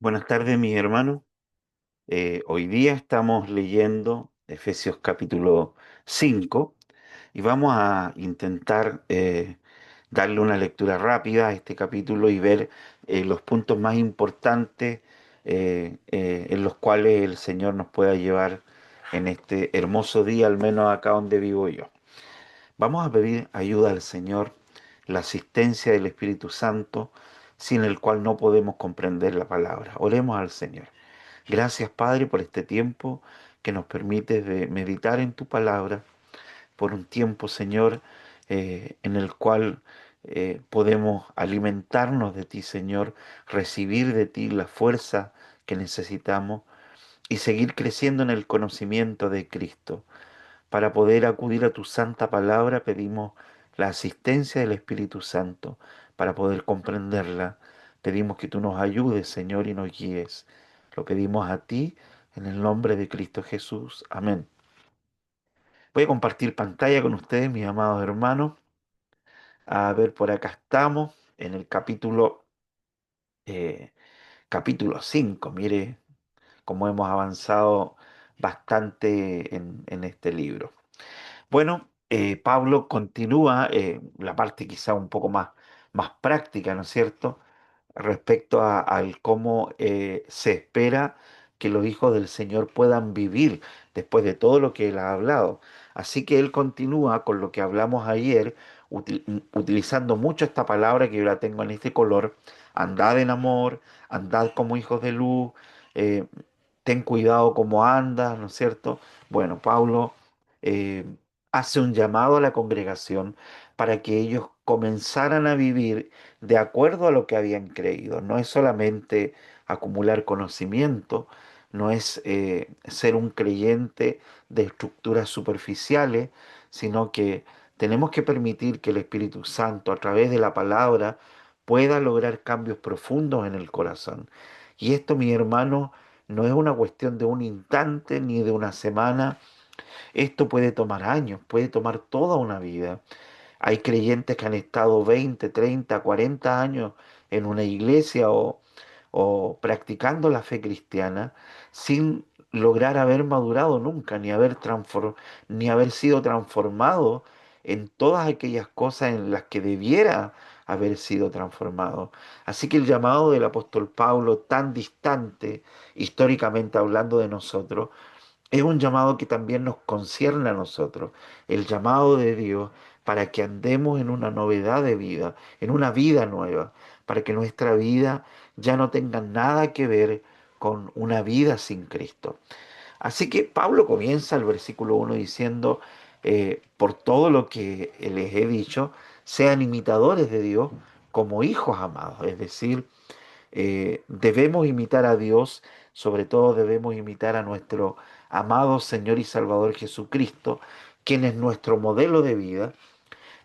Buenas tardes, mis hermanos. Hoy día estamos leyendo Efesios capítulo 5 y vamos a intentar darle una lectura rápida a este capítulo y ver los puntos más importantes en los cuales el Señor nos pueda llevar en este hermoso día, al menos acá donde vivo yo. Vamos a pedir ayuda al Señor, la asistencia del Espíritu Santo, sin el cual no podemos comprender la palabra. Oremos al Señor. Gracias, Padre, por este tiempo que nos permite de meditar en tu palabra, por un tiempo, Señor, en el cual podemos alimentarnos de ti, Señor, recibir de ti la fuerza que necesitamos y seguir creciendo en el conocimiento de Cristo. Para poder acudir a tu santa palabra, pedimos la asistencia del Espíritu Santo para poder comprenderla. Pedimos que tú nos ayudes, Señor, y nos guíes. Lo pedimos a ti en el nombre de Cristo Jesús. Amén. Voy a compartir pantalla con ustedes, mis amados hermanos. A ver, por acá estamos en el eh, capítulo 5. Mire cómo hemos avanzado bastante en este libro. Bueno, Pablo continúa la parte quizá un poco más práctica, ¿no es cierto? Respecto al cómo se espera que los hijos del Señor puedan vivir después de todo lo que él ha hablado. Así que él continúa con lo que hablamos ayer, utilizando mucho esta palabra que yo la tengo en este color: andad en amor, andad como hijos de luz, eh, ten cuidado como andas, ¿no es cierto? Bueno, Pablo eh, hace un llamado a la congregación para que ellos comenzaran a vivir de acuerdo a lo que habían creído. No es solamente acumular conocimiento, no es ser un creyente de estructuras superficiales, sino que tenemos que permitir que el Espíritu Santo, a través de la palabra, pueda lograr cambios profundos en el corazón. Y esto, mi hermano, no es una cuestión de un instante ni de una semana. Esto puede tomar años, puede tomar toda una vida. Hay creyentes que han estado 20, 30, 40 años en una iglesia o practicando la fe cristiana sin lograr haber madurado nunca, ni haber sido transformado en todas aquellas cosas en las que debiera haber sido transformado. Así que el llamado del apóstol Pablo, tan distante históricamente hablando de nosotros, es un llamado que también nos concierne a nosotros, el llamado de Dios para que andemos en una novedad de vida, en una vida nueva, para que nuestra vida ya no tenga nada que ver con una vida sin Cristo. Así que Pablo comienza el versículo 1 diciendo, por todo lo que les he dicho, sean imitadores de Dios como hijos amados, es decir, debemos imitar a Dios, sobre todo debemos imitar a nuestro amado Señor y Salvador Jesucristo, quien es nuestro modelo de vida,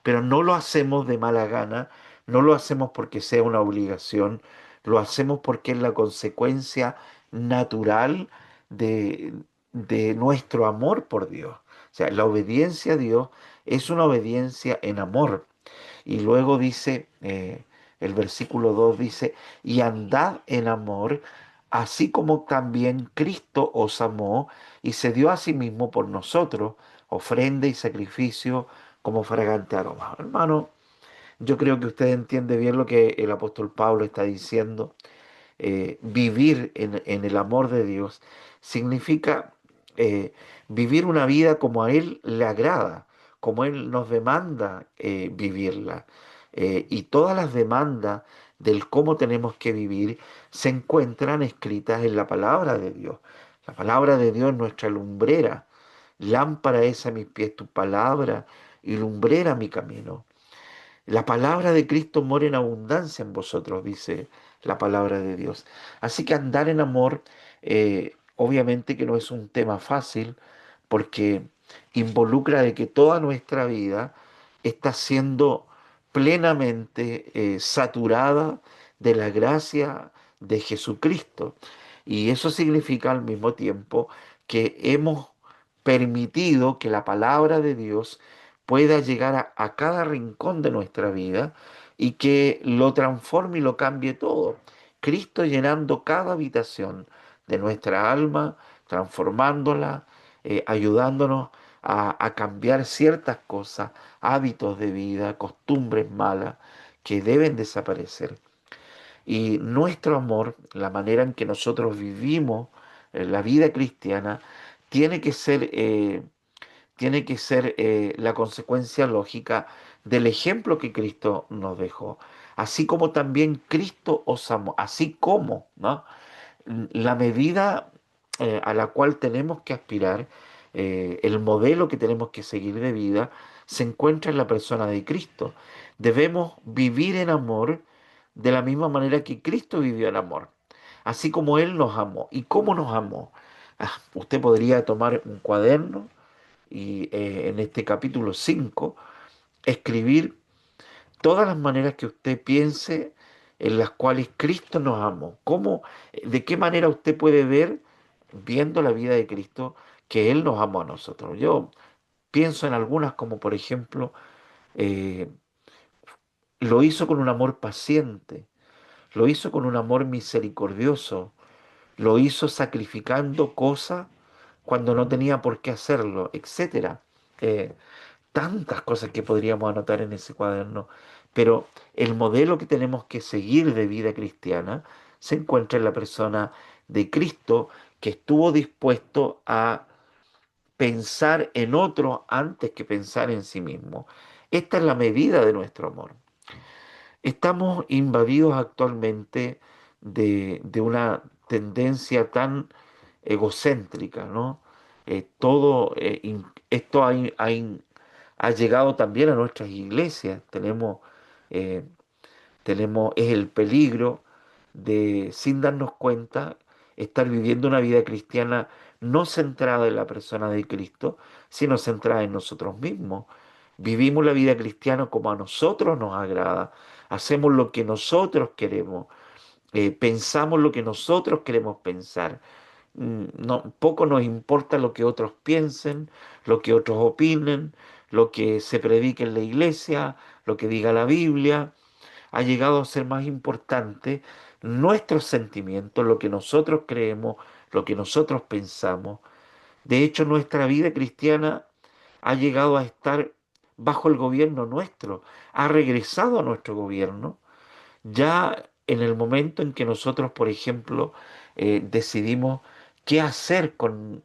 pero no lo hacemos de mala gana, no lo hacemos porque sea una obligación, lo hacemos porque es la consecuencia natural de, de nuestro amor por Dios. O sea, la obediencia a Dios es una obediencia en amor. Y luego dice, el versículo 2 dice, y andad en amor, así como también Cristo os amó y se dio a sí mismo por nosotros, ofrenda y sacrificio como fragante aroma. Hermano, yo creo que usted entiende bien lo que el apóstol Pablo está diciendo. Vivir en el amor de Dios significa vivir una vida como a Él le agrada, como Él nos demanda vivirla. Y todas las demandas del cómo tenemos que vivir se encuentran escritas en la palabra de Dios. La palabra de Dios es nuestra lumbrera. Lámpara es a mis pies tu palabra y lumbrera mi camino. La palabra de Cristo mora en abundancia en vosotros, dice la palabra de Dios. Así que andar en amor, obviamente que no es un tema fácil, porque involucra de que toda nuestra vida está siendo plenamente saturada de la gracia de Jesucristo. Y eso significa al mismo tiempo que hemos permitido que la palabra de Dios pueda llegar a cada rincón de nuestra vida y que lo transforme y lo cambie todo. Cristo llenando cada habitación de nuestra alma, transformándola, ayudándonos a cambiar ciertas cosas, hábitos de vida, costumbres malas que deben desaparecer. Y nuestro amor, la manera en que nosotros vivimos la vida cristiana, tiene que ser, la consecuencia lógica del ejemplo que Cristo nos dejó. Así como también Cristo os amó, así como, ¿no? La medida a la cual tenemos que aspirar, el modelo que tenemos que seguir de vida, se encuentra en la persona de Cristo. Debemos vivir en amor de la misma manera que Cristo vivió en amor, así como Él nos amó. ¿Y cómo nos amó? Usted podría tomar un cuaderno y en este capítulo 5 escribir todas las maneras que usted piense en las cuales Cristo nos amó. ¿Cómo, de qué manera usted puede ver, viendo la vida de Cristo, que Él nos amó a nosotros? Yo pienso en algunas como por ejemplo, eh, lo hizo con un amor paciente, lo hizo con un amor misericordioso, lo hizo sacrificando cosas cuando no tenía por qué hacerlo, etcétera. Eh, Tantas cosas que podríamos anotar en ese cuaderno, pero el modelo que tenemos que seguir de vida cristiana se encuentra en la persona de Cristo, que estuvo dispuesto a pensar en otro antes que pensar en sí mismo. Esta es la medida de nuestro amor. Estamos invadidos actualmente de una tendencia tan egocéntrica, ¿no? Esto ha llegado también a nuestras iglesias. Eh, es el peligro de, sin darnos cuenta, estar viviendo una vida cristiana no centrada en la persona de Cristo, sino centrada en nosotros mismos. Vivimos la vida cristiana como a nosotros nos agrada, hacemos lo que nosotros queremos, pensamos lo que nosotros queremos pensar. No, poco nos importa lo que otros piensen, lo que otros opinen, lo que se predique en la iglesia, lo que diga la Biblia. Ha llegado a ser más importante nuestros sentimientos, lo que nosotros creemos, lo que nosotros pensamos. De hecho, nuestra vida cristiana ha llegado a estar bajo el gobierno nuestro, ha regresado a nuestro gobierno. Ya en el momento en que nosotros, por ejemplo, decidimos qué hacer con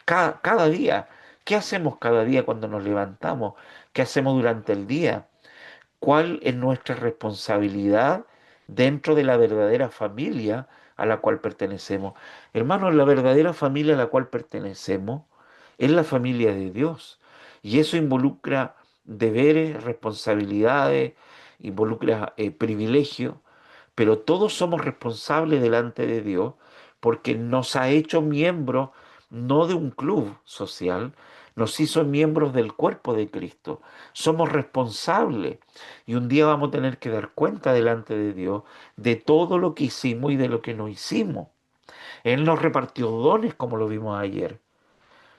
cada día, qué hacemos cada día cuando nos levantamos, qué hacemos durante el día, cuál es nuestra responsabilidad dentro de la verdadera familia a la cual pertenecemos. Hermanos, la verdadera familia a la cual pertenecemos es la familia de Dios. Y eso involucra deberes, responsabilidades, involucra privilegios, pero todos somos responsables delante de Dios porque nos ha hecho miembros no de un club social, nos hizo miembros del cuerpo de Cristo. Somos responsables y un día vamos a tener que dar cuenta delante de Dios de todo lo que hicimos y de lo que no hicimos. Él nos repartió dones como lo vimos ayer,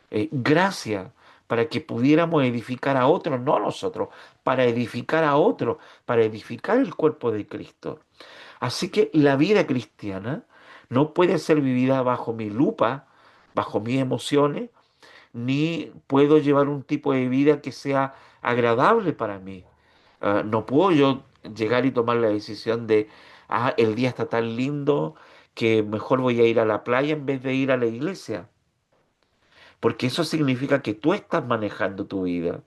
gracia para que pudiéramos edificar a otros, no a nosotros, para edificar a otros, para edificar el cuerpo de Cristo. Así que la vida cristiana no puede ser vivida bajo mi lupa, bajo mis emociones, ni puedo llevar un tipo de vida que sea agradable para mí. No puedo yo llegar y tomar la decisión de, el día está tan lindo que mejor voy a ir a la playa en vez de ir a la iglesia. Porque eso significa que tú estás manejando tu vida,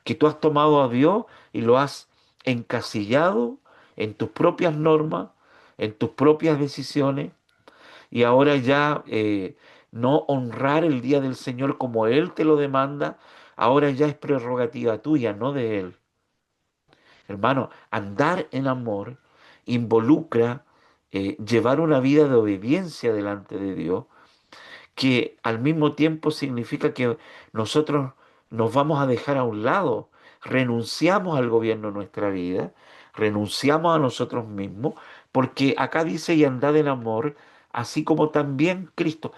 que tú has tomado a Dios y lo has encasillado en tus propias normas, en tus propias decisiones, y ahora ya no honrar el día del Señor como Él te lo demanda, ahora ya es prerrogativa tuya, no de Él. Hermano, andar en amor involucra llevar una vida de obediencia delante de Dios, que al mismo tiempo significa que nosotros nos vamos a dejar a un lado, renunciamos al gobierno de nuestra vida, renunciamos a nosotros mismos, porque acá dice y andad en amor, así como también Cristo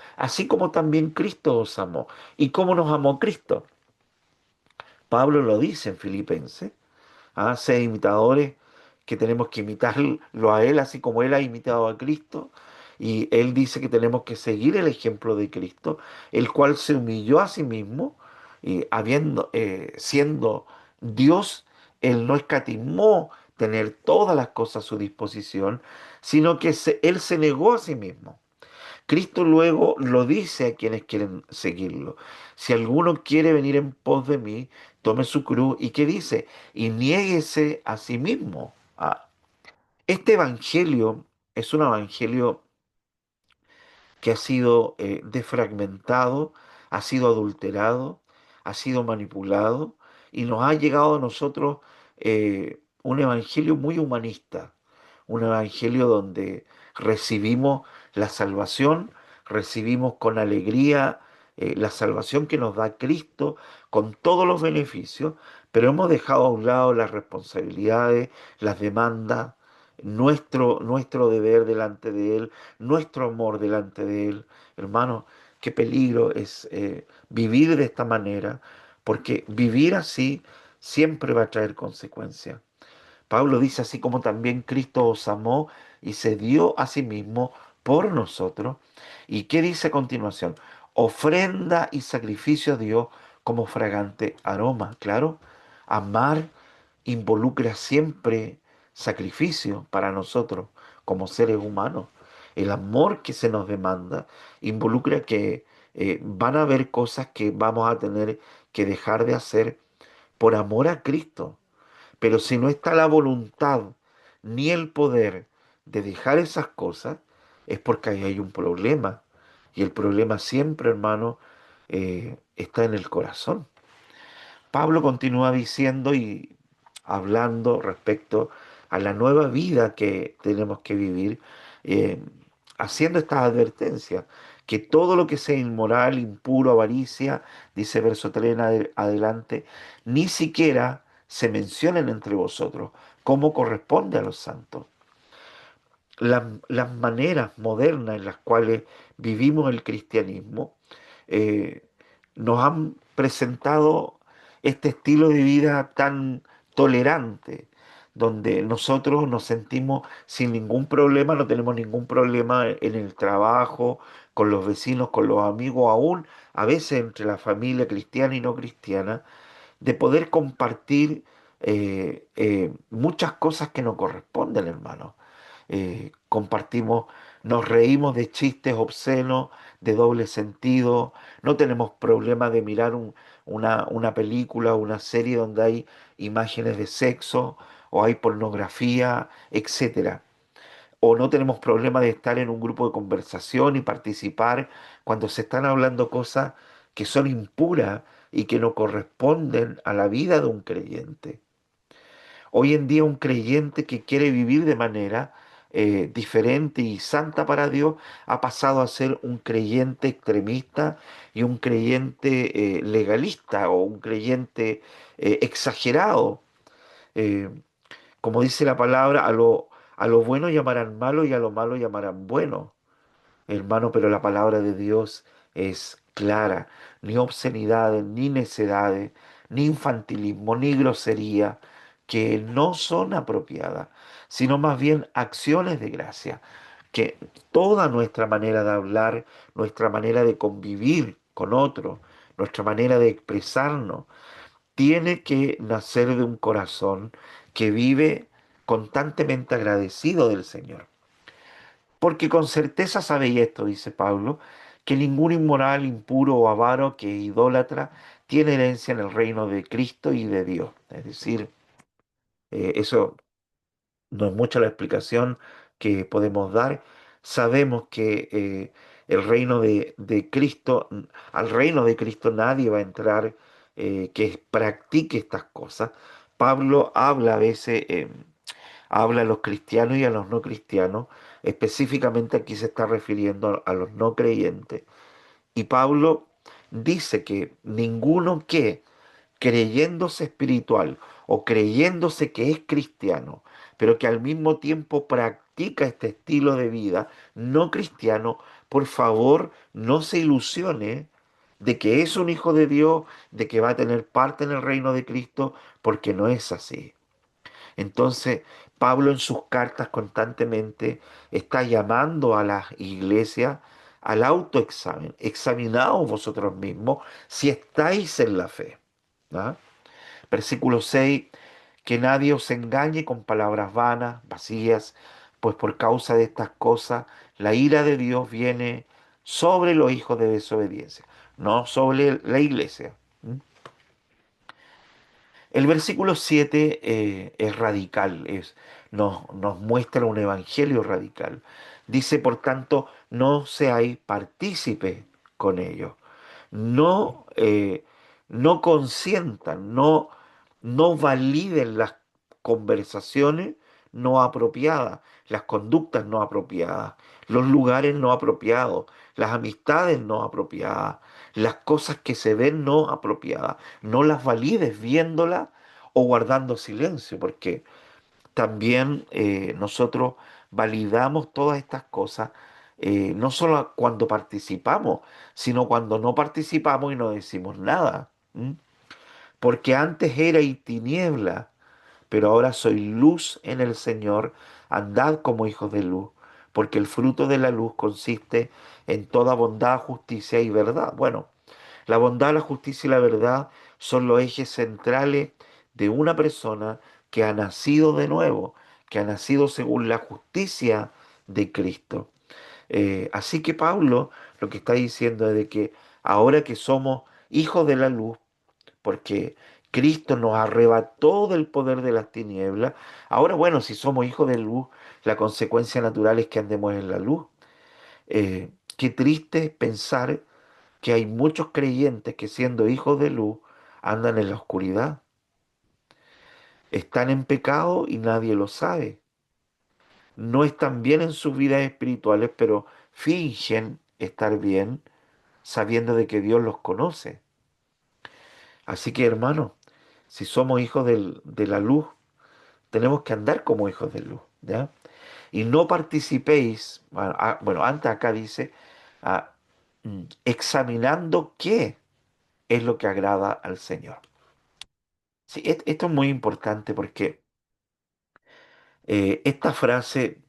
os amó. ¿Y cómo nos amó Cristo? Pablo lo dice en Filipenses, sed imitadores que tenemos que imitarlo a Él, así como Él ha imitado a Cristo. Y Él dice que tenemos que seguir el ejemplo de Cristo, el cual se humilló a sí mismo, y siendo Dios, Él no escatimó tener todas las cosas a su disposición, sino que Él se negó a sí mismo. Cristo luego lo dice a quienes quieren seguirlo. Si alguno quiere venir en pos de mí, tome su cruz. ¿Y qué dice? Y niéguese a sí mismo. Este evangelio es un evangelio que ha sido defragmentado, ha sido adulterado, ha sido manipulado y nos ha llegado a nosotros un evangelio muy humanista, un evangelio donde recibimos la salvación, recibimos con alegría la salvación que nos da Cristo con todos los beneficios, pero hemos dejado a un lado las responsabilidades, las demandas, nuestro deber delante de Él, nuestro amor delante de Él. Hermano, qué peligro es vivir de esta manera, porque vivir así siempre va a traer consecuencias. Pablo dice, así como también Cristo os amó y se dio a sí mismo por nosotros. ¿Y qué dice a continuación? Ofrenda y sacrificio a Dios como fragante aroma. Claro, amar involucra siempre sacrificio para nosotros como seres humanos. El amor que se nos demanda involucra que van a haber cosas que vamos a tener que dejar de hacer por amor a Cristo. Pero si no está la voluntad ni el poder de dejar esas cosas, es porque ahí hay un problema. Y el problema siempre, hermano, está en el corazón. Pablo continúa diciendo y hablando respecto a la nueva vida que tenemos que vivir, eh, haciendo estas advertencias, que todo lo que sea inmoral, impuro, avaricia, dice verso 3 en adelante, ni siquiera se mencionen entre vosotros, como corresponde a los santos. Las maneras modernas en las cuales vivimos el cristianismo eh, nos han presentado este estilo de vida tan tolerante, donde nosotros nos sentimos sin ningún problema, no tenemos ningún problema en el trabajo, con los vecinos, con los amigos, aún a veces entre la familia cristiana y no cristiana, de poder compartir muchas cosas que no corresponden, hermano. Compartimos, nos reímos de chistes obscenos, de doble sentido, no tenemos problema de mirar una película o una serie donde hay imágenes de sexo o hay pornografía, etcétera. O no tenemos problema de estar en un grupo de conversación y participar cuando se están hablando cosas que son impuras y que no corresponden a la vida de un creyente. Hoy en día un creyente que quiere vivir de manera diferente y santa para Dios ha pasado a ser un creyente extremista y un creyente legalista o un creyente exagerado. Eh, Como dice la palabra, a lo bueno llamarán malo y a lo malo llamarán bueno. Hermano, pero la palabra de Dios es clara. Ni obscenidades, ni necedades, ni infantilismo, ni grosería, que no son apropiadas, sino más bien acciones de gracia. Que toda nuestra manera de hablar, nuestra manera de convivir con otros, nuestra manera de expresarnos, tiene que nacer de un corazón que vive constantemente agradecido del Señor. Porque con certeza sabéis esto, dice Pablo, que ningún inmoral, impuro o avaro que idólatra tiene herencia en el reino de Cristo y de Dios. Es decir, eso no es mucha la explicación que podemos dar. Sabemos que el reino de Cristo, al reino de Cristo nadie va a entrar que practique estas cosas. Pablo habla a veces, habla a los cristianos y a los no cristianos, específicamente aquí se está refiriendo a los no creyentes. Y Pablo dice que ninguno que creyéndose espiritual o creyéndose que es cristiano, pero que al mismo tiempo practica este estilo de vida no cristiano, por favor no se ilusione de que es un hijo de Dios, de que va a tener parte en el reino de Cristo, porque no es así. Entonces, Pablo en sus cartas constantemente está llamando a las iglesias al autoexamen. Examinaos vosotros mismos si estáis en la fe. ¿Ah? Versículo 6: que nadie os engañe con palabras vanas, vacías, pues por causa de estas cosas la ira de Dios viene sobre los hijos de desobediencia, no sobre la iglesia. ¿Mm? El versículo 7 es radical, nos muestra un evangelio radical. Dice, por tanto, no seáis partícipes con ellos. No, no consientan, no validen las conversaciones no apropiadas, las conductas no apropiadas, los lugares no apropiados, las amistades no apropiadas, las cosas que se ven no apropiadas. No las valides viéndolas o guardando silencio, porque también nosotros validamos todas estas cosas, no solo cuando participamos, sino cuando no participamos y no decimos nada. ¿M? Porque antes era y tiniebla, pero ahora soy luz en el Señor. Andad como hijos de luz, porque el fruto de la luz consiste en toda bondad, justicia y verdad. Bueno, la bondad, la justicia y la verdad son los ejes centrales de una persona que ha nacido de nuevo, que ha nacido según la justicia de Cristo. Así que Pablo lo que está diciendo es de que ahora que somos hijos de la luz, porque Cristo nos arrebató del poder de las tinieblas, ahora bueno, si somos hijos de luz, la consecuencia natural es que andemos en la luz. Qué triste pensar que hay muchos creyentes que siendo hijos de luz andan en la oscuridad, están en pecado y nadie lo sabe, no están bien en sus vidas espirituales, pero fingen estar bien sabiendo de que Dios los conoce. Así que hermanos, si somos hijos de la luz, tenemos que andar como hijos de luz, ¿ya? Y no participéis, bueno, antes acá dice, ah, examinando qué es lo que agrada al Señor. Sí, esto es muy importante porque esta frase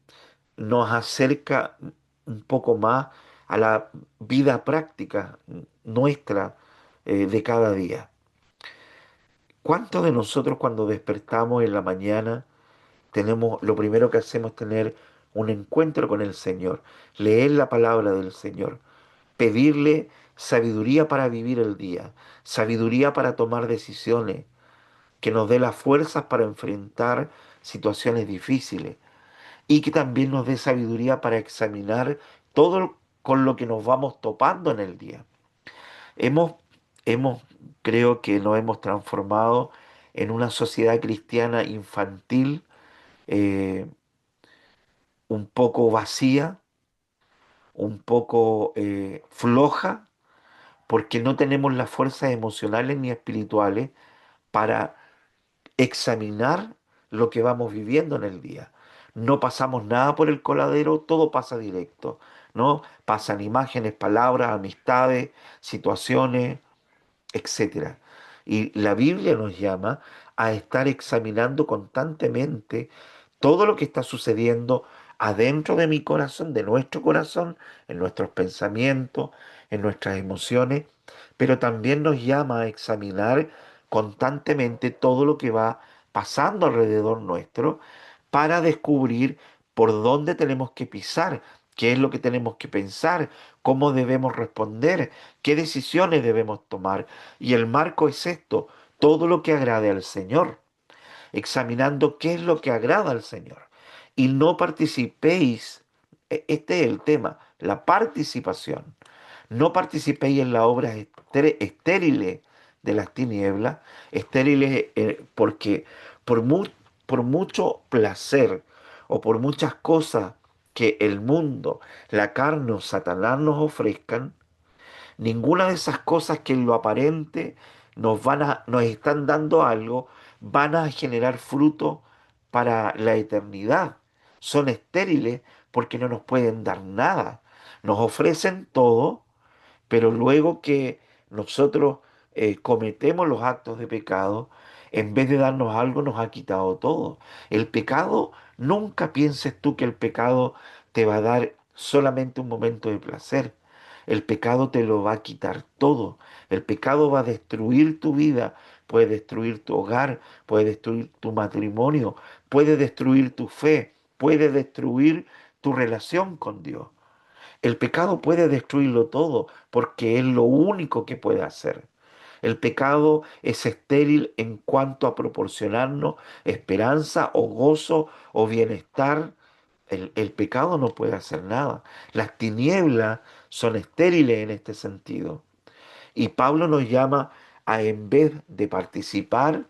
nos acerca un poco más a la vida práctica nuestra de cada día. ¿Cuántos de nosotros cuando despertamos en la mañana tenemos, lo primero que hacemos es tener un encuentro con el Señor, leer la palabra del Señor, pedirle sabiduría para vivir el día, sabiduría para tomar decisiones, que nos dé las fuerzas para enfrentar situaciones difíciles y que también nos dé sabiduría para examinar todo con lo que nos vamos topando en el día? Hemos, creo que nos hemos transformado en una sociedad cristiana infantil, eh, un poco vacía, un poco floja, porque no tenemos las fuerzas emocionales ni espirituales para examinar lo que vamos viviendo en el día. No pasamos nada por el coladero, todo pasa directo, ¿no? Pasan imágenes, palabras, amistades, situaciones, etcétera. Y la Biblia nos llama a estar examinando constantemente todo lo que está sucediendo adentro de mi corazón, de nuestro corazón, en nuestros pensamientos, en nuestras emociones, pero también nos llama a examinar constantemente todo lo que va pasando alrededor nuestro para descubrir por dónde tenemos que pisar, qué es lo que tenemos que pensar, cómo debemos responder, qué decisiones debemos tomar. Y el marco es esto, todo lo que agrade al Señor, examinando qué es lo que agrada al Señor. Y no participéis, este es el tema, la participación. No participéis en las obras estériles de las tinieblas, estériles porque por, mu- por mucho placer o por muchas cosas que el mundo, la carne o Satanás nos ofrezcan, ninguna de esas cosas que en lo aparente nos están dando algo, van a generar fruto para la eternidad. Son estériles porque no nos pueden dar nada. Nos ofrecen todo, pero luego que nosotros cometemos los actos de pecado, en vez de darnos algo, nos ha quitado todo. El pecado Nunca pienses tú que el pecado te va a dar solamente un momento de placer. El pecado te lo va a quitar todo. El pecado va a destruir tu vida, puede destruir tu hogar, puede destruir tu matrimonio, puede destruir tu fe, puede destruir tu relación con Dios. El pecado puede destruirlo todo porque es lo único que puede hacer. El pecado es estéril en cuanto a proporcionarnos esperanza o gozo o bienestar. El pecado no puede hacer nada. Las tinieblas son estériles en este sentido. Y Pablo nos llama a, en vez de participar,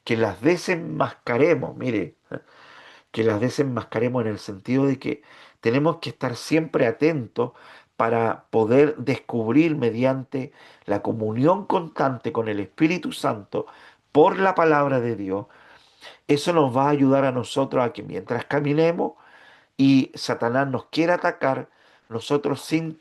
que las desenmascaremos. Mire, que las desenmascaremos en el sentido de que tenemos que estar siempre atentos para poder descubrir mediante la comunión constante con el Espíritu Santo por la palabra de Dios. Eso nos va a ayudar a nosotros a que mientras caminemos y Satanás nos quiere atacar, nosotros sin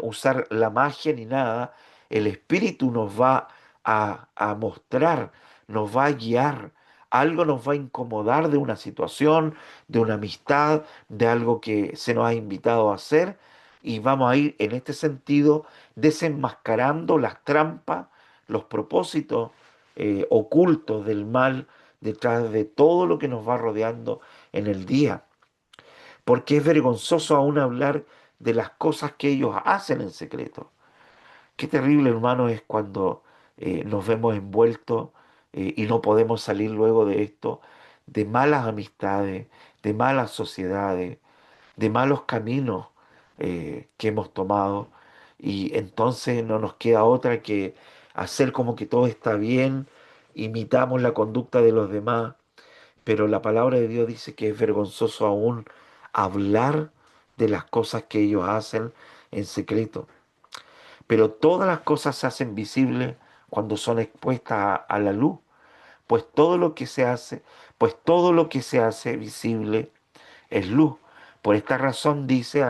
usar la magia ni nada, el Espíritu nos va a mostrar, nos va a guiar, algo nos va a incomodar de una situación, de una amistad, de algo que se nos ha invitado a hacer, y vamos a ir en este sentido desenmascarando las trampas, los propósitos ocultos del mal detrás de todo lo que nos va rodeando en el día, porque es vergonzoso aún hablar de las cosas que ellos hacen en secreto. Qué terrible, hermano, es cuando nos vemos envueltos y no podemos salir luego de esto, de malas amistades, de malas sociedades, de malos caminos que hemos tomado, y entonces no nos queda otra que hacer como que todo está bien, imitamos la conducta de los demás, pero la palabra de Dios dice que es vergonzoso aún hablar de las cosas que ellos hacen en secreto. Pero todas las cosas se hacen visibles cuando son expuestas a la luz, pues todo lo que se hace, pues todo lo que se hace visible es luz. Por esta razón dice,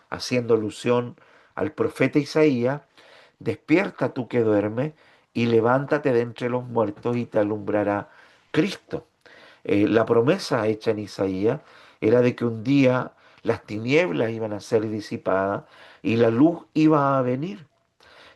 haciendo alusión al profeta Isaías, despierta tú que duermes y levántate de entre los muertos y te alumbrará Cristo. La promesa hecha en Isaías era de que un día las tinieblas iban a ser disipadas y la luz iba a venir.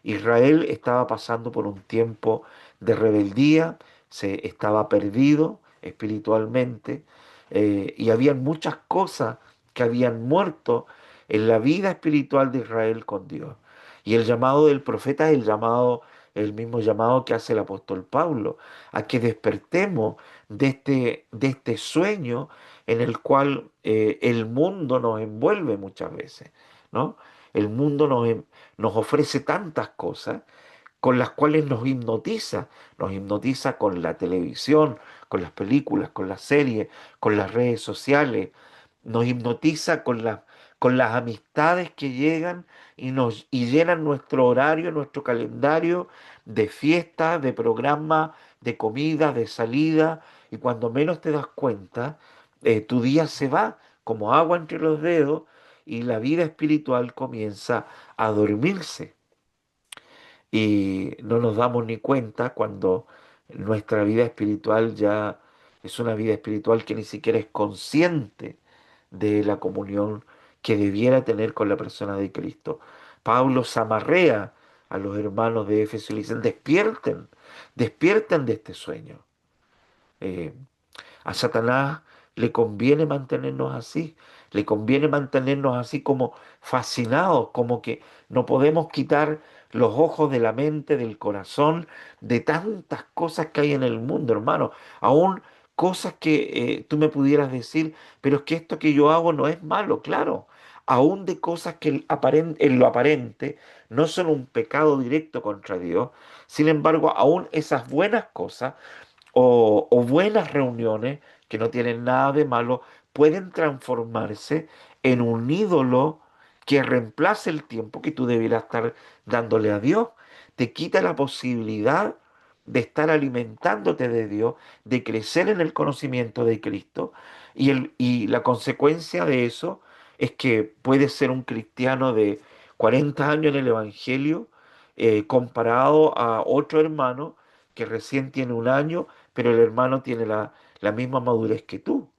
Israel estaba pasando por un tiempo de rebeldía, se estaba perdido espiritualmente, y habían muchas cosas que habían muerto en la vida espiritual de Israel con Dios. Y el llamado del profeta es el mismo llamado que hace el apóstol Pablo, a que despertemos de este sueño en el cual el mundo nos envuelve muchas veces, ¿no? El mundo nos ofrece tantas cosas con las cuales nos hipnotiza con la televisión, con las películas, con las series, con las redes sociales, nos hipnotiza con las amistades que llegan y llenan nuestro horario, nuestro calendario de fiestas, de programas, de comida, de salida, y cuando menos te das cuenta, tu día se va como agua entre los dedos y la vida espiritual comienza a dormirse. Y no nos damos ni cuenta cuando nuestra vida espiritual ya es una vida espiritual que ni siquiera es consciente de la comunión que debiera tener con la persona de Cristo. Pablo zamarrea a los hermanos de Éfeso y le dicen, despierten, despierten de este sueño. Eh, a Satanás le conviene mantenernos así, le conviene mantenernos así como fascinados, como que no podemos quitar los ojos de la mente, del corazón, de tantas cosas que hay en el mundo, hermano. Aún cosas que tú me pudieras decir, pero es que esto que yo hago no es malo, claro. Aún de cosas que en lo aparente no son un pecado directo contra Dios. Sin embargo, aún esas buenas cosas o buenas reuniones que no tienen nada de malo pueden transformarse en un ídolo que reemplace el tiempo que tú debieras estar dándole a Dios. Te quita la posibilidad de estar alimentándote de Dios, de crecer en el conocimiento de Cristo. Y la consecuencia de eso es que puedes ser un cristiano de 40 años en el Evangelio, comparado a otro hermano que recién tiene un año, pero el hermano tiene la misma madurez que tú.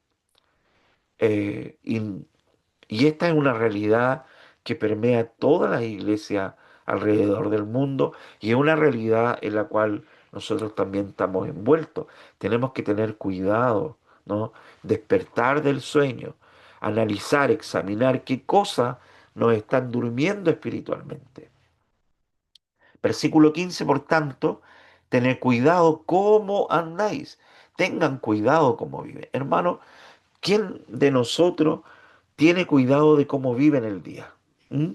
Y esta es una realidad que permea todas las iglesias alrededor del mundo y es una realidad en la cual nosotros también estamos envueltos. Tenemos que tener cuidado, ¿no? Despertar del sueño, analizar, examinar qué cosas nos están durmiendo espiritualmente. Versículo 15, por tanto, tened cuidado cómo andáis. Tengan cuidado cómo viven. Hermano, ¿quién de nosotros tiene cuidado de cómo vive en el día? ¿Mm?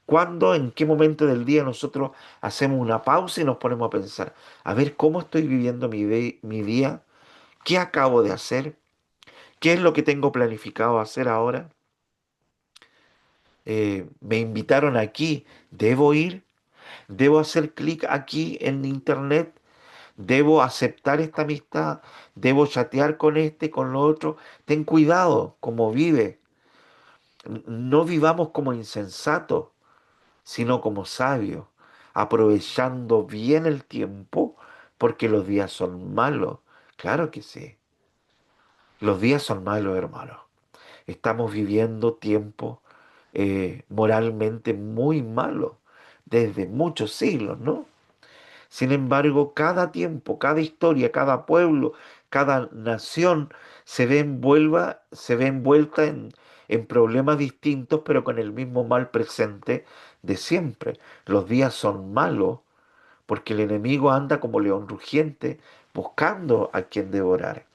¿Cuándo, en qué momento del día nosotros hacemos una pausa y nos ponemos a pensar, a ver cómo estoy viviendo mi día? ¿Qué acabo de hacer? ¿Qué es lo que tengo planificado hacer ahora? Me invitaron aquí, ¿debo ir? ¿Debo hacer clic aquí en internet? ¿Debo aceptar esta amistad? ¿Debo chatear con este, con lo otro? Ten cuidado cómo vive. No vivamos como insensatos, sino como sabios, aprovechando bien el tiempo, porque los días son malos. Claro que sí, los días son malos, hermanos. Estamos viviendo tiempos moralmente muy malos, desde muchos siglos, ¿no? Sin embargo, cada tiempo, cada historia, cada pueblo, cada nación se ve envuelta en problemas distintos, pero con el mismo mal presente de siempre. Los días son malos porque el enemigo anda como león rugiente buscando a quien devorar.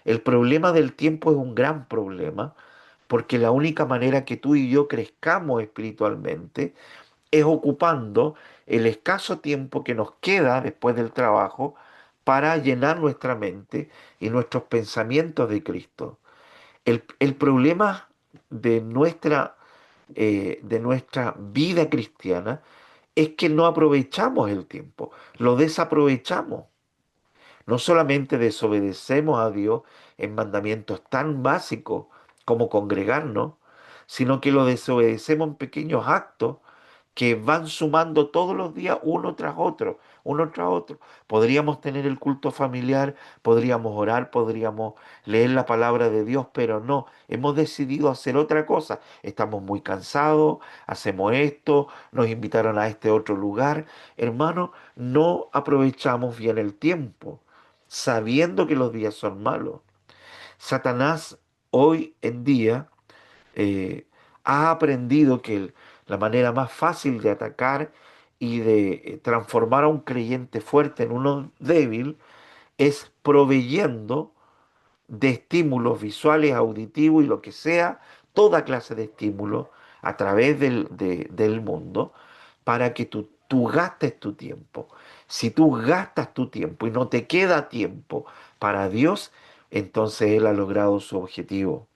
El problema del tiempo es un gran problema porque la única manera que tú y yo crezcamos espiritualmente es ocupando el escaso tiempo que nos queda después del trabajo para llenar nuestra mente y nuestros pensamientos de Cristo. El problema de nuestra vida cristiana es que no aprovechamos el tiempo, lo desaprovechamos. No solamente desobedecemos a Dios en mandamientos tan básicos como congregarnos, sino que lo desobedecemos en pequeños actos que van sumando todos los días uno tras otro, uno tras otro. Podríamos tener el culto familiar, podríamos orar, podríamos leer la palabra de Dios, pero no, hemos decidido hacer otra cosa. Estamos muy cansados, hacemos esto, nos invitaron a este otro lugar. Hermano, no aprovechamos bien el tiempo, sabiendo que los días son malos. Satanás hoy en día eh, ha aprendido que la manera más fácil de atacar y de transformar a un creyente fuerte en uno débil es proveyendo de estímulos visuales, auditivos y lo que sea, toda clase de estímulos a través del mundo para que tú gastes tu tiempo. Si tú gastas tu tiempo y no te queda tiempo para Dios, entonces Él ha logrado su objetivo.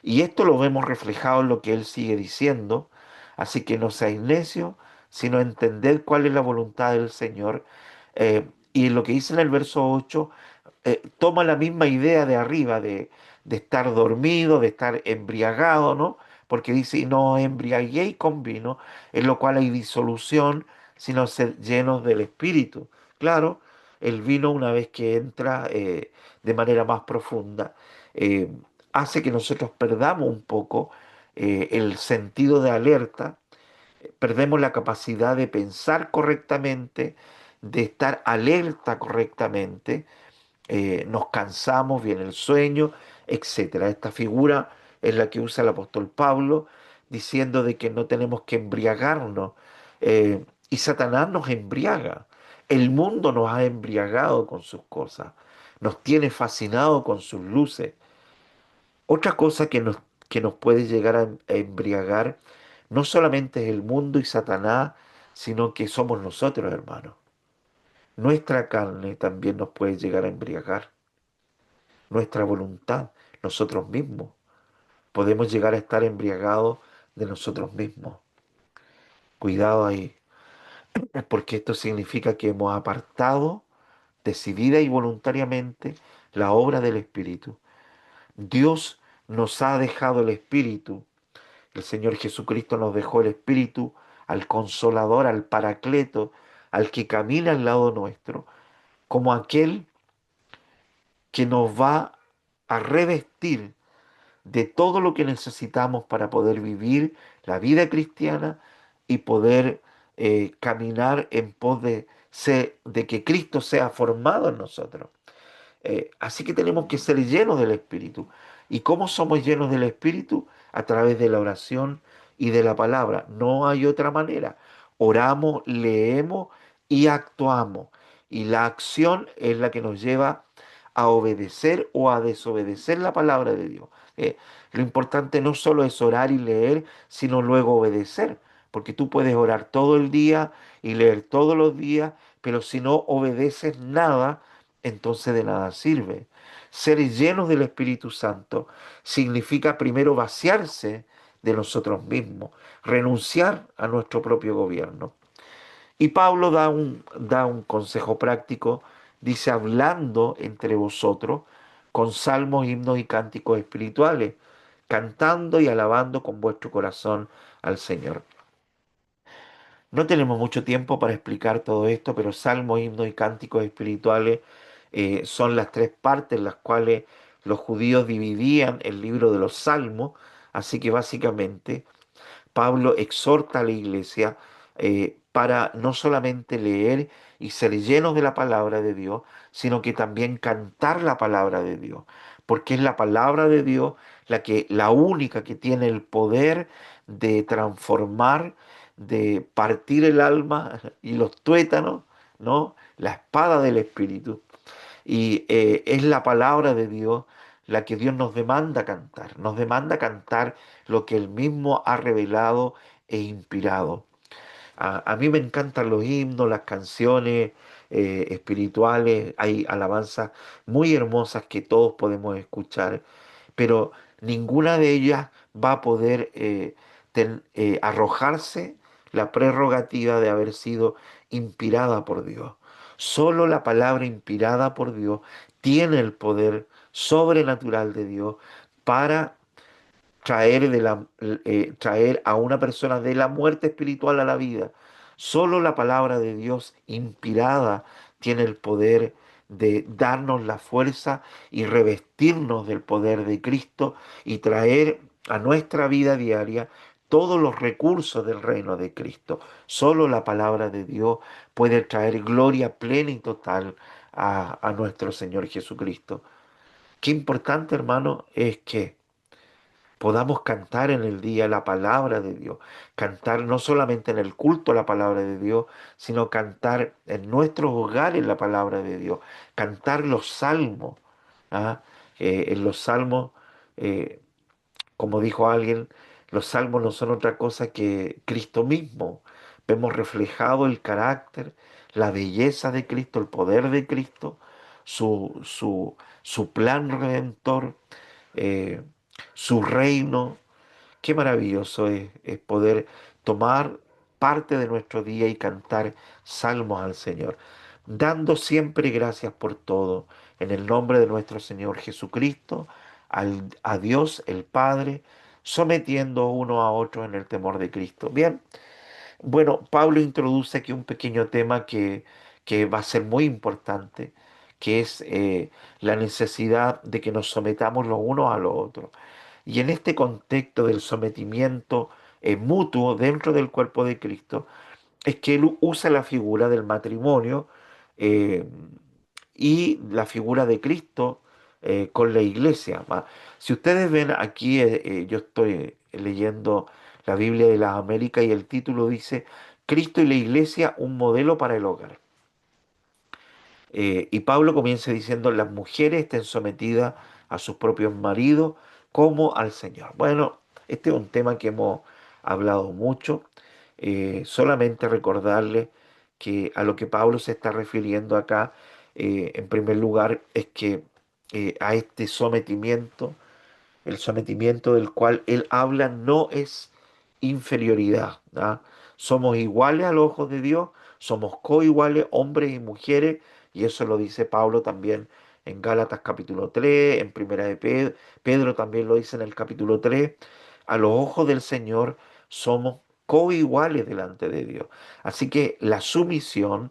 Y esto lo vemos reflejado en lo que él sigue diciendo. Así que no seáis necios, sino entended cuál es la voluntad del Señor. Y lo que dice en el verso 8 toma la misma idea de arriba, de estar dormido, de estar embriagado, ¿no? Porque dice, "Y no os embriaguéis con vino, en lo cual hay disolución, sino sed llenos del Espíritu". Claro, el vino una vez que entra de manera más profunda, eh, hace que nosotros perdamos un poco el sentido de alerta, perdemos la capacidad de pensar correctamente, de estar alerta correctamente, nos cansamos, viene el sueño, etcétera. Esta figura es la que usa el apóstol Pablo, diciendo de que no tenemos que embriagarnos. Y Satanás nos embriaga. El mundo nos ha embriagado con sus cosas, nos tiene fascinado con sus luces. Otra cosa que nos puede llegar a embriagar no solamente es el mundo y Satanás, sino que somos nosotros, hermanos. Nuestra carne también nos puede llegar a embriagar, nuestra voluntad, nosotros mismos. Podemos llegar a estar embriagados de nosotros mismos. Cuidado ahí, porque esto significa que hemos apartado decidida y voluntariamente la obra del Espíritu. Dios nos ha dejado el Espíritu. El Señor Jesucristo nos dejó el Espíritu al Consolador, al Paracleto, al que camina al lado nuestro, como aquel que nos va a revestir de todo lo que necesitamos para poder vivir la vida cristiana y poder caminar en pos de que Cristo sea formado en nosotros. Así que tenemos que ser llenos del Espíritu. ¿Y cómo somos llenos del Espíritu? A través de la oración y de la palabra. No hay otra manera. Oramos, leemos y actuamos. Y la acción es la que nos lleva a obedecer o a desobedecer la palabra de Dios. Eh, lo importante no solo es orar y leer, sino luego obedecer. Porque tú puedes orar todo el día y leer todos los días, pero si no obedeces nada, entonces de nada sirve. Ser llenos del Espíritu Santo significa primero vaciarse de nosotros mismos, renunciar a nuestro propio gobierno. Y Pablo da un consejo práctico, dice, hablando entre vosotros con salmos, himnos y cánticos espirituales, cantando y alabando con vuestro corazón al Señor. No tenemos mucho tiempo para explicar todo esto, pero salmos, himnos y cánticos espirituales son las tres partes en las cuales los judíos dividían el libro de los salmos. Así que básicamente Pablo exhorta a la iglesia para no solamente leer y ser llenos de la palabra de Dios, sino que también cantar la palabra de Dios, porque es la palabra de Dios la única que tiene el poder de transformar, de partir el alma y los tuétanos, ¿no? La espada del Espíritu. Y es la palabra de Dios la que Dios nos demanda cantar lo que Él mismo ha revelado e inspirado. A mí me encantan los himnos, las canciones espirituales, hay alabanzas muy hermosas que todos podemos escuchar, pero ninguna de ellas va a poder arrojarse la prerrogativa de haber sido inspirada por Dios. Solo la palabra inspirada por Dios tiene el poder sobrenatural de Dios para traer a una persona de la muerte espiritual a la vida. Solo la palabra de Dios inspirada tiene el poder de darnos la fuerza y revestirnos del poder de Cristo y traer a nuestra vida diaria todos los recursos del reino de Cristo. Solo la palabra de Dios puede traer gloria plena y total a nuestro Señor Jesucristo. Qué importante, hermano, es que podamos cantar en el día la palabra de Dios, cantar no solamente en el culto la palabra de Dios, sino cantar en nuestros hogares la palabra de Dios, cantar los salmos. ¿Ah? En los salmos, eh, como dijo alguien, los salmos no son otra cosa que Cristo mismo. Vemos reflejado el carácter, la belleza de Cristo, el poder de Cristo, su plan redentor, eh, su reino. Qué maravilloso es poder tomar parte de nuestro día y cantar salmos al Señor, dando siempre gracias por todo, en el nombre de nuestro Señor Jesucristo, a Dios el Padre, sometiendo uno a otro en el temor de Cristo. Bien, bueno, Pablo introduce aquí un pequeño tema que va a ser muy importante, que es la necesidad de que nos sometamos los unos a los otros. Y en este contexto del sometimiento mutuo dentro del cuerpo de Cristo, es que él usa la figura del matrimonio eh, y la figura de Cristo con la iglesia. Si ustedes ven aquí, yo estoy leyendo la Biblia de las Américas y el título dice Cristo y la iglesia, un modelo para el hogar. Y Pablo comienza diciendo, las mujeres estén sometidas a sus propios maridos como al Señor. Bueno, este es un tema que hemos hablado mucho. Solamente recordarle que a lo que Pablo se está refiriendo acá, en primer lugar, es que a este sometimiento, el sometimiento del cual él habla no es inferioridad. ¿Ah? Somos iguales a los ojos de Dios, somos coiguales, hombres y mujeres, y eso lo dice Pablo también en Gálatas capítulo 3, en Primera de Pedro también lo dice en el capítulo 3. A los ojos del Señor somos coiguales delante de Dios. Así que la sumisión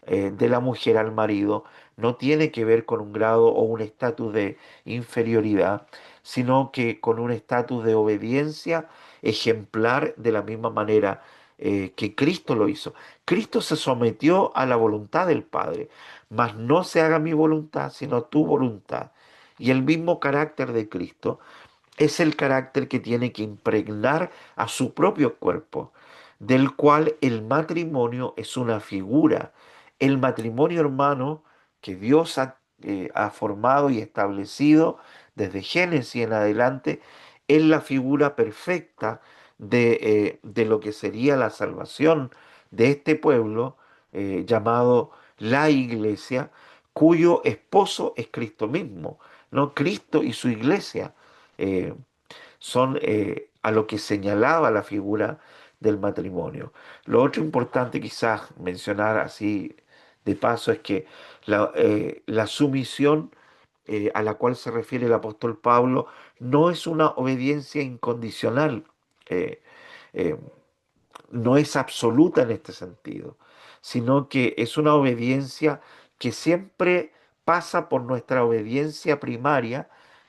de la mujer al marido no tiene que ver con un grado o un estatus de inferioridad, sino que con un estatus de obediencia ejemplar de la misma manera que Cristo lo hizo. Cristo se sometió a la voluntad del Padre, mas no se haga mi voluntad, sino tu voluntad. Y el mismo carácter de Cristo es el carácter que tiene que impregnar a su propio cuerpo, del cual el matrimonio es una figura. El matrimonio, hermano, que Dios ha formado y establecido desde Génesis en adelante, es la figura perfecta de lo que sería la salvación de este pueblo llamado la Iglesia, cuyo esposo es Cristo mismo, ¿no? Cristo y su iglesia eh, son a lo que señalaba la figura del matrimonio. Lo otro importante quizás mencionar así de paso es que la sumisión a la cual se refiere el apóstol Pablo no es una obediencia incondicional. eh, eh, no es absoluta en este sentido, sino que es una obediencia que siempre pasa por nuestra obediencia primaria,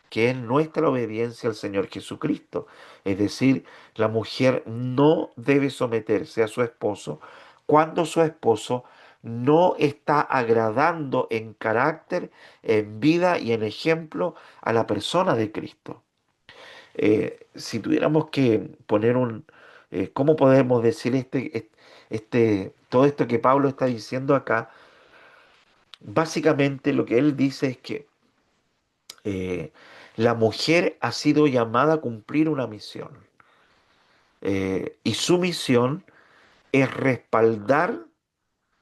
que es nuestra obediencia al Señor Jesucristo. Es decir, la mujer no debe someterse a su esposo cuando su esposo no está agradando en carácter, en vida y en ejemplo a la persona de Cristo. Si tuviéramos que poner ¿cómo podemos decir todo esto que Pablo está diciendo acá? Básicamente lo que él dice es que eh, la mujer ha sido llamada a cumplir una misión, y su misión es respaldar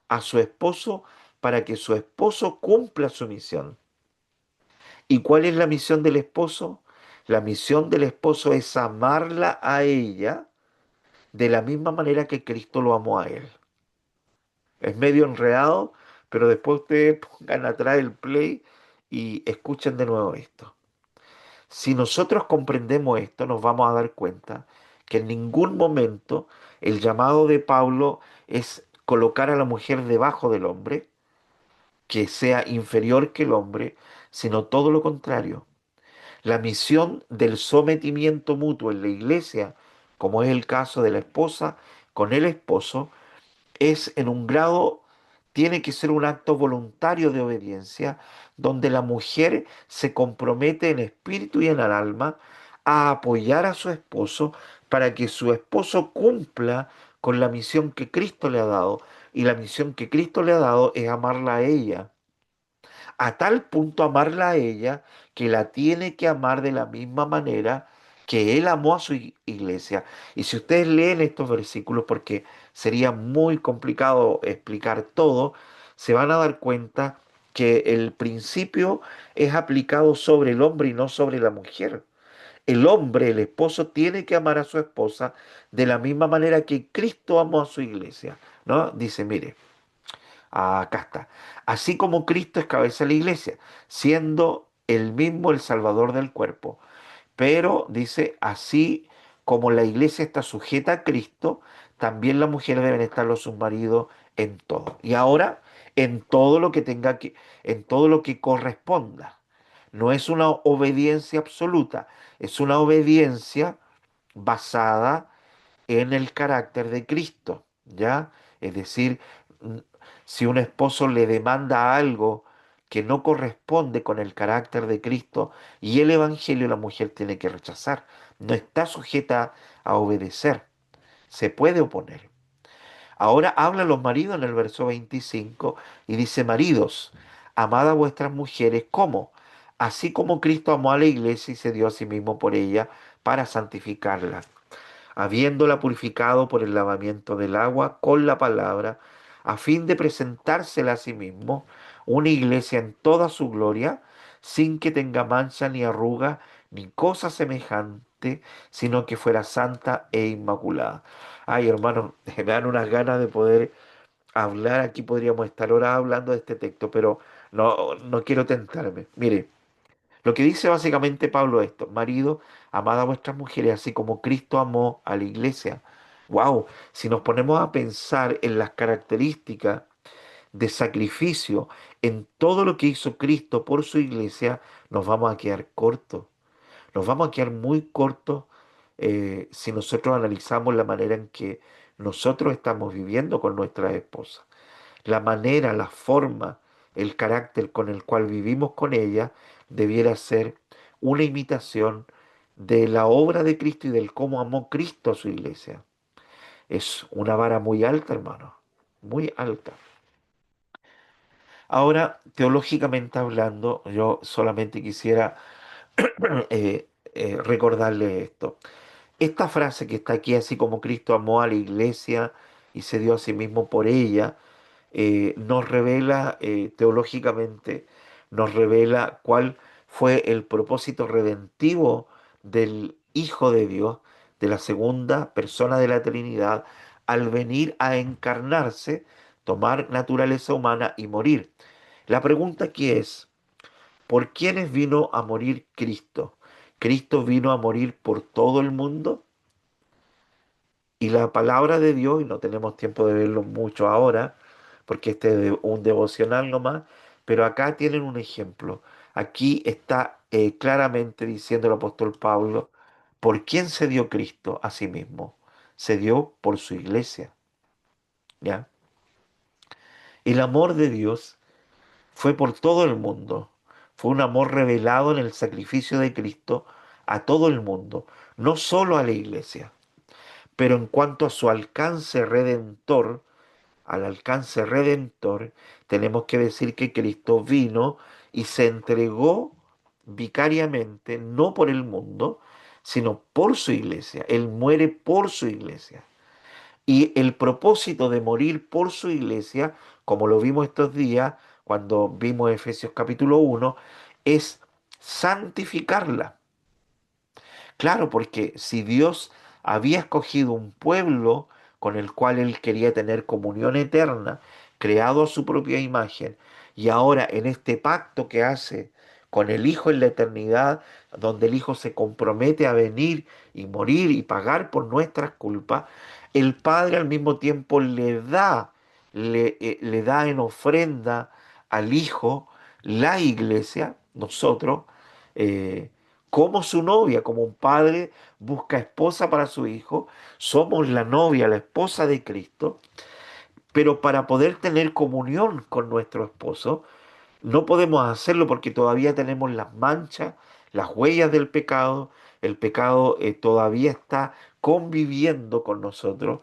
a su esposo para que su esposo cumpla su misión. ¿Y cuál es la misión del esposo? La misión del esposo es amarla a ella de la misma manera que Cristo lo amó a él. Es medio enredado, pero después ustedes pongan atrás el play y escuchen de nuevo esto. Si nosotros comprendemos esto, nos vamos a dar cuenta que en ningún momento el llamado de Pablo es colocar a la mujer debajo del hombre, que sea inferior que el hombre, sino todo lo contrario. La misión del sometimiento mutuo en la iglesia, como es el caso de la esposa con el esposo, es en un grado, tiene que ser un acto voluntario de obediencia, donde la mujer se compromete en espíritu y en el alma a apoyar a su esposo para que su esposo cumpla con la misión que Cristo le ha dado. Y la misión que Cristo le ha dado es amarla a ella, a tal punto amarla a ella que la tiene que amar de la misma manera que él amó a su iglesia. Y si ustedes leen estos versículos, porque sería muy complicado explicar todo, se van a dar cuenta que el principio es aplicado sobre el hombre y no sobre la mujer. El hombre, el esposo, tiene que amar a su esposa de la misma manera que Cristo amó a su iglesia, ¿no? Dice, mire. Acá está. Así como Cristo es cabeza de la iglesia, siendo el mismo el Salvador del cuerpo. Pero dice, así como la iglesia está sujeta a Cristo, también las mujeres deben estarlo sus maridos en todo. Y ahora, en todo lo que en todo lo que corresponda. No es una obediencia absoluta, es una obediencia basada en el carácter de Cristo, ¿ya? Es decir, mm, si un esposo le demanda algo que no corresponde con el carácter de Cristo y el Evangelio, la mujer tiene que rechazar. No está sujeta a obedecer, se puede oponer. Ahora habla los maridos en el verso 25 y dice, maridos, amad a vuestras mujeres como, así como Cristo amó a la iglesia y se dio a sí mismo por ella para santificarla, habiéndola purificado por el lavamiento del agua con la palabra, a fin de presentársela a sí mismo, una iglesia en toda su gloria, sin que tenga mancha ni arruga, ni cosa semejante, sino que fuera santa e inmaculada. Ay, hermano, me dan unas ganas de poder hablar, aquí podríamos estar horas hablando de este texto, pero no quiero tentarme. Mire, lo que dice básicamente Pablo es esto, marido, amad a vuestras mujeres así como Cristo amó a la iglesia. Wow, si nos ponemos a pensar en las características de sacrificio, en todo lo que hizo Cristo por su iglesia, nos vamos a quedar cortos. nos vamos a quedar muy cortos si nosotros analizamos la manera en que nosotros estamos viviendo con nuestra esposa. La manera, la forma, el carácter con el cual vivimos con ella debiera ser una imitación de la obra de Cristo y del cómo amó Cristo a su iglesia. Es una vara muy alta, hermano, muy alta. Ahora, teológicamente hablando, yo solamente quisiera recordarle esto. Esta frase que está aquí, así como Cristo amó a la iglesia y se dio a sí mismo por ella, nos revela teológicamente, nos revela cuál fue el propósito redentivo del Hijo de Dios, de la segunda persona de la Trinidad, al venir a encarnarse, tomar naturaleza humana y morir. La pregunta aquí es, ¿por quiénes vino a morir Cristo? ¿Cristo vino a morir por todo el mundo? Y la palabra de Dios, y no tenemos tiempo de verlo mucho ahora, porque este es un devocional nomás, pero acá tienen un ejemplo. Aquí está claramente diciendo el apóstol Pablo, ¿por quién se dio Cristo a sí mismo? Se dio por su iglesia, ¿ya? El amor de Dios fue por todo el mundo. Fue un amor revelado en el sacrificio de Cristo a todo el mundo, no solo a la iglesia. Pero en cuanto a su alcance redentor, al alcance redentor, tenemos que decir que Cristo vino y se entregó vicariamente, no por el mundo, sino por su iglesia. Él muere por su iglesia. Y el propósito de morir por su iglesia, como lo vimos estos días, cuando vimos Efesios capítulo 1, es santificarla. Claro, porque si Dios había escogido un pueblo con el cual él quería tener comunión eterna, creado a su propia imagen, y ahora en este pacto que hace con el Hijo en la eternidad, donde el Hijo se compromete a venir y morir y pagar por nuestras culpas, el Padre al mismo tiempo le da en ofrenda al Hijo la iglesia, nosotros, eh, como su novia, como un padre busca esposa para su hijo, somos la novia, la esposa de Cristo, pero para poder tener comunión con nuestro esposo, no podemos hacerlo porque todavía tenemos las manchas, las huellas del pecado, el pecado todavía está conviviendo con nosotros,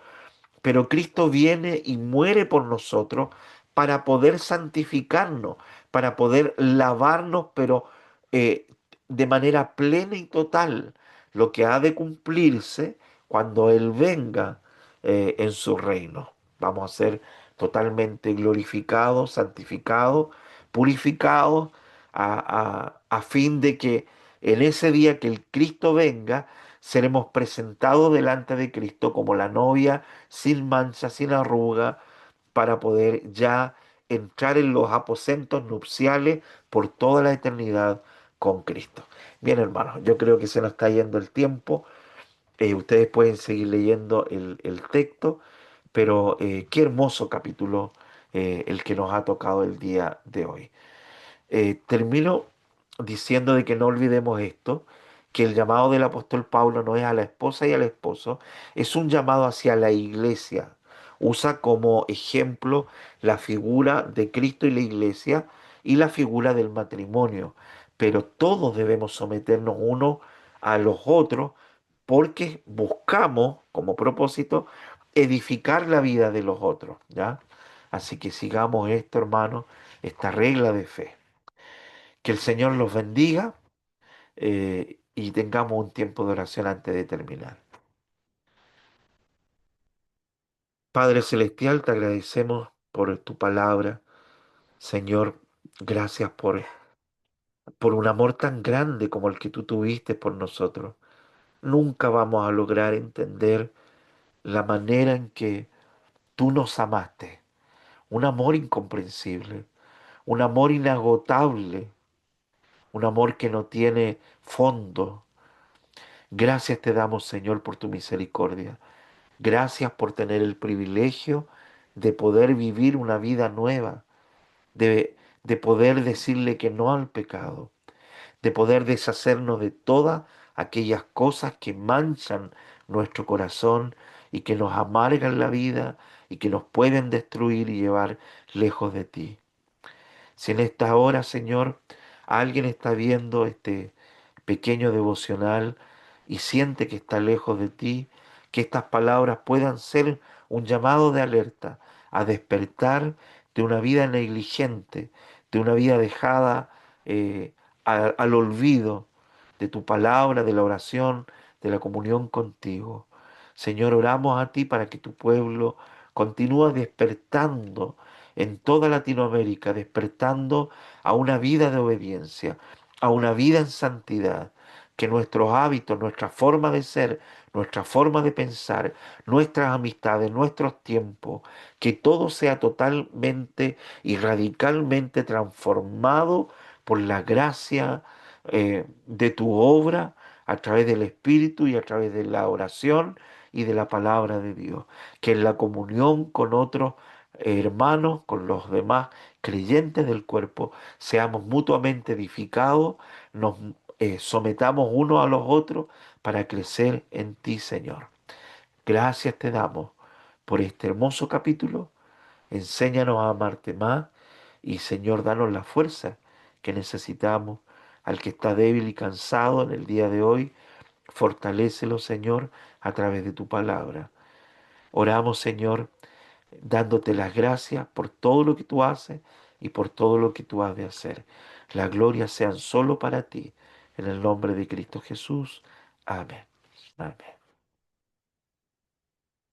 pero Cristo viene y muere por nosotros para poder santificarnos, para poder lavarnos, pero eh, de manera plena y total, lo que ha de cumplirse cuando Él venga en su reino. Vamos a ser totalmente glorificados, santificados, purificados, a fin de que en ese día que el Cristo venga, seremos presentados delante de Cristo como la novia sin mancha, sin arruga, para poder ya entrar en los aposentos nupciales por toda la eternidad con Cristo. Bien, hermanos, yo creo que se nos está yendo el tiempo. Ustedes pueden seguir leyendo el texto, pero qué hermoso capítulo el que nos ha tocado el día de hoy. Termino diciendo de que no olvidemos esto, que el llamado del apóstol Pablo no es a la esposa y al esposo, es un llamado hacia la iglesia. Usa como ejemplo la figura de Cristo y la iglesia y la figura del matrimonio. Pero todos debemos someternos unos a los otros porque buscamos como propósito edificar la vida de los otros, ¿ya? Así que sigamos esto, hermanos, esta regla de fe. Que el Señor los bendiga y tengamos un tiempo de oración antes de terminar. Padre Celestial, te agradecemos por tu palabra. Señor, gracias por un amor tan grande como el que tú tuviste por nosotros. Nunca vamos a lograr entender la manera en que tú nos amaste. Un amor incomprensible, un amor inagotable, un amor que no tiene fondo. Gracias te damos, Señor, por tu misericordia. Gracias por tener el privilegio de poder vivir una vida nueva, de poder decirle que no al pecado, de poder deshacernos de todas aquellas cosas que manchan nuestro corazón y que nos amargan la vida y que nos pueden destruir y llevar lejos de ti. Si en esta hora, Señor, alguien está viendo este pequeño devocional y siente que está lejos de ti, que estas palabras puedan ser un llamado de alerta a despertar de una vida negligente, de una vida dejada al olvido de tu palabra, de la oración, de la comunión contigo. Señor, oramos a ti para que tu pueblo continúe despertando en toda Latinoamérica, despertando a una vida de obediencia, a una vida en santidad, que nuestros hábitos, nuestra forma de ser, nuestra forma de pensar, nuestras amistades, nuestros tiempos, que todo sea totalmente y radicalmente transformado por la gracia de tu obra a través del Espíritu y a través de la oración y de la palabra de Dios. Que en la comunión con otros hermanos, con los demás creyentes del cuerpo, seamos mutuamente edificados, nos sometamos unos a los otros para crecer en ti, Señor. Gracias te damos por este hermoso capítulo. Enséñanos a amarte más y, Señor, danos la fuerza que necesitamos. Al que está débil y cansado en el día de hoy, fortalécelo, Señor, a través de tu palabra. Oramos, Señor, dándote las gracias por todo lo que tú haces y por todo lo que tú has de hacer. La gloria sean solo para ti. En el nombre de Cristo Jesús. Amén. Amén.